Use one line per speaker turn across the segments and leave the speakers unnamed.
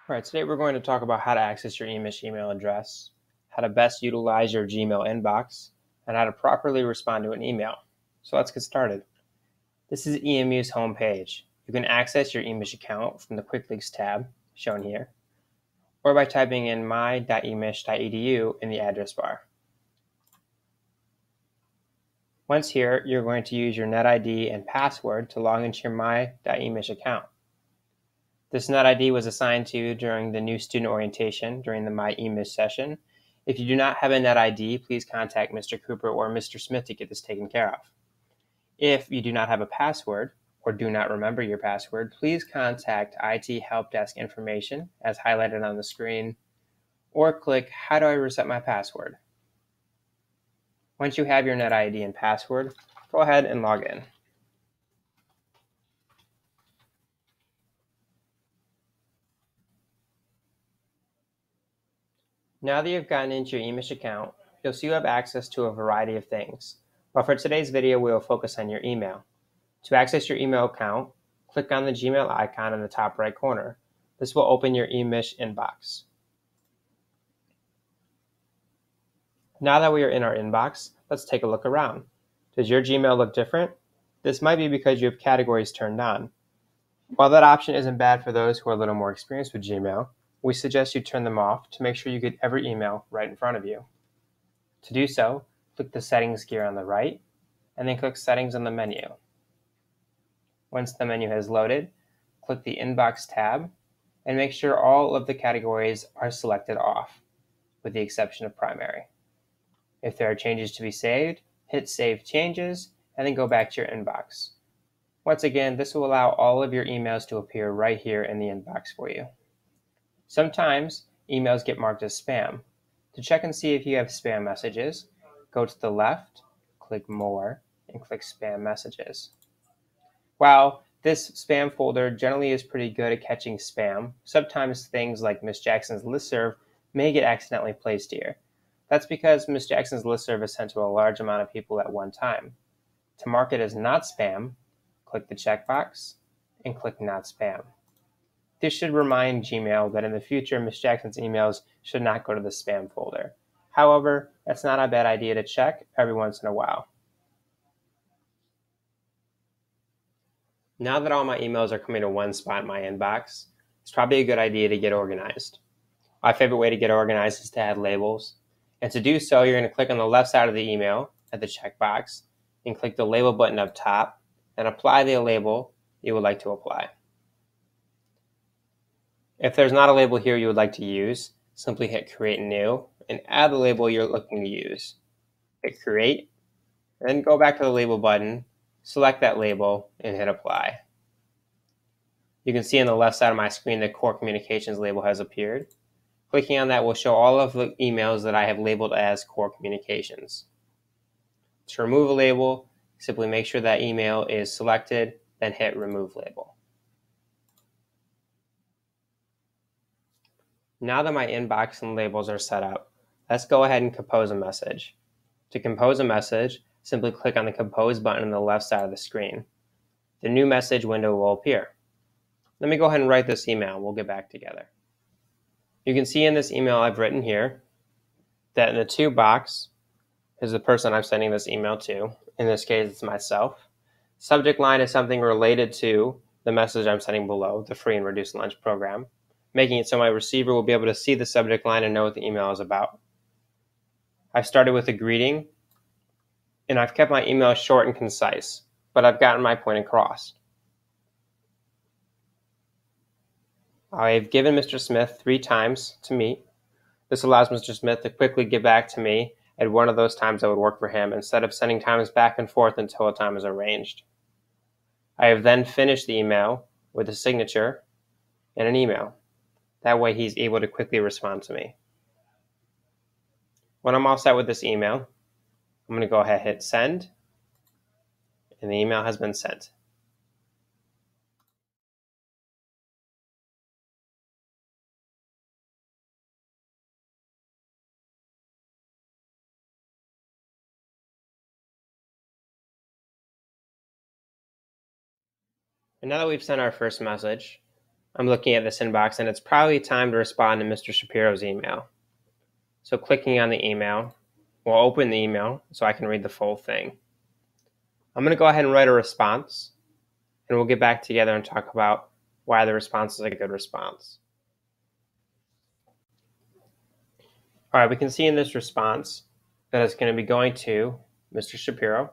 All right, today we're going to talk about how to access your ECA email address, how to best utilize your Gmail inbox, and how to properly respond to an email. So let's get started. This is EMU's homepage. You can access your ECA account from the Quick Links tab, shown here, or by typing in my.emich.edu in the address bar. Once here, you're going to use your NetID and password to log into your My.Emich account. This NetID was assigned to you during the new student orientation during the My.Emich session. If you do not have a NetID, please contact Mr. Cooper or Mr. Smith to get this taken care of. If you do not have a password or do not remember your password, please contact IT Help Desk information as highlighted on the screen, or click How do I reset my password? Once you have your NetID and password, go ahead and log in. Now that you've gotten into your ECA account, you'll see you have access to a variety of things. But for today's video, we will focus on your email. To access your email account, click on the Gmail icon in the top right corner. This will open your ECA inbox. Now that we are in our inbox, let's take a look around. Does your Gmail look different? This might be because you have categories turned on. While that option isn't bad for those who are a little more experienced with Gmail, we suggest you turn them off to make sure you get every email right in front of you. To do so, click the Settings gear on the right, and then click Settings on the menu. Once the menu has loaded, click the Inbox tab, and make sure all of the categories are selected off, with the exception of Primary. If there are changes to be saved, hit Save Changes, and then go back to your inbox. Once again, this will allow all of your emails to appear right here in the inbox for you. Sometimes, emails get marked as spam. To check and see if you have spam messages, go to the left, click More, and click Spam Messages. While this spam folder generally is pretty good at catching spam, sometimes things like Ms. Jackson's listserv may get accidentally placed here. That's because Ms. Jackson's listserv is sent to a large amount of people at one time. To mark it as not spam, click the checkbox and click Not Spam. This should remind Gmail that in the future, Ms. Jackson's emails should not go to the spam folder. However, that's not a bad idea to check every once in a while. Now that all my emails are coming to one spot in my inbox, it's probably a good idea to get organized. My favorite way to get organized is to add labels. And to do so, you're going to click on the left side of the email at the checkbox and click the label button up top and apply the label you would like to apply. If there's not a label here you would like to use, simply hit Create New and add the label you're looking to use. Hit Create, and then go back to the label button, select that label, and hit Apply. You can see on the left side of my screen the Core Communications label has appeared. Clicking on that will show all of the emails that I have labeled as Core Communications. To remove a label, simply make sure that email is selected, then hit Remove Label. Now that my inbox and labels are set up, let's go ahead and compose a message. To compose a message, simply click on the Compose button on the left side of the screen. The new message window will appear. Let me go ahead and write this email, and we'll get back together. You can see in this email I've written here that in the To box is the person I'm sending this email to. In this case, it's myself. Subject line is something related to the message I'm sending below, the free and reduced lunch program, making it so my receiver will be able to see the subject line and know what the email is about. I've started with a greeting, and I've kept my email short and concise, but I've gotten my point across. I've given Mr. Smith 3 times to meet. This allows Mr. Smith to quickly get back to me at one of those times that would work for him, instead of sending times back and forth until a time is arranged. I have then finished the email with a signature and an email. That way he's able to quickly respond to me. When I'm all set with this email, I'm going to go ahead and hit Send, and the email has been sent. And now that we've sent our first message, I'm looking at this inbox and it's probably time to respond to Mr. Shapiro's email. So clicking on the email will open the email so I can read the full thing. I'm going to go ahead and write a response, and we'll get back together and talk about why the response is a good response. All right, we can see in this response that it's going to be going to Mr. Shapiro.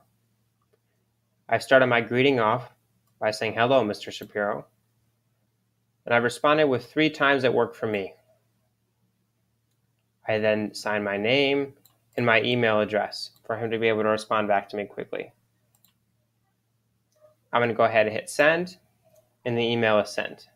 I started my greeting off by saying, "Hello, Mr. Shapiro." And I've responded with 3 times that work for me. I then sign my name and my email address for him to be able to respond back to me quickly. I'm going to go ahead and hit send, and the email is sent.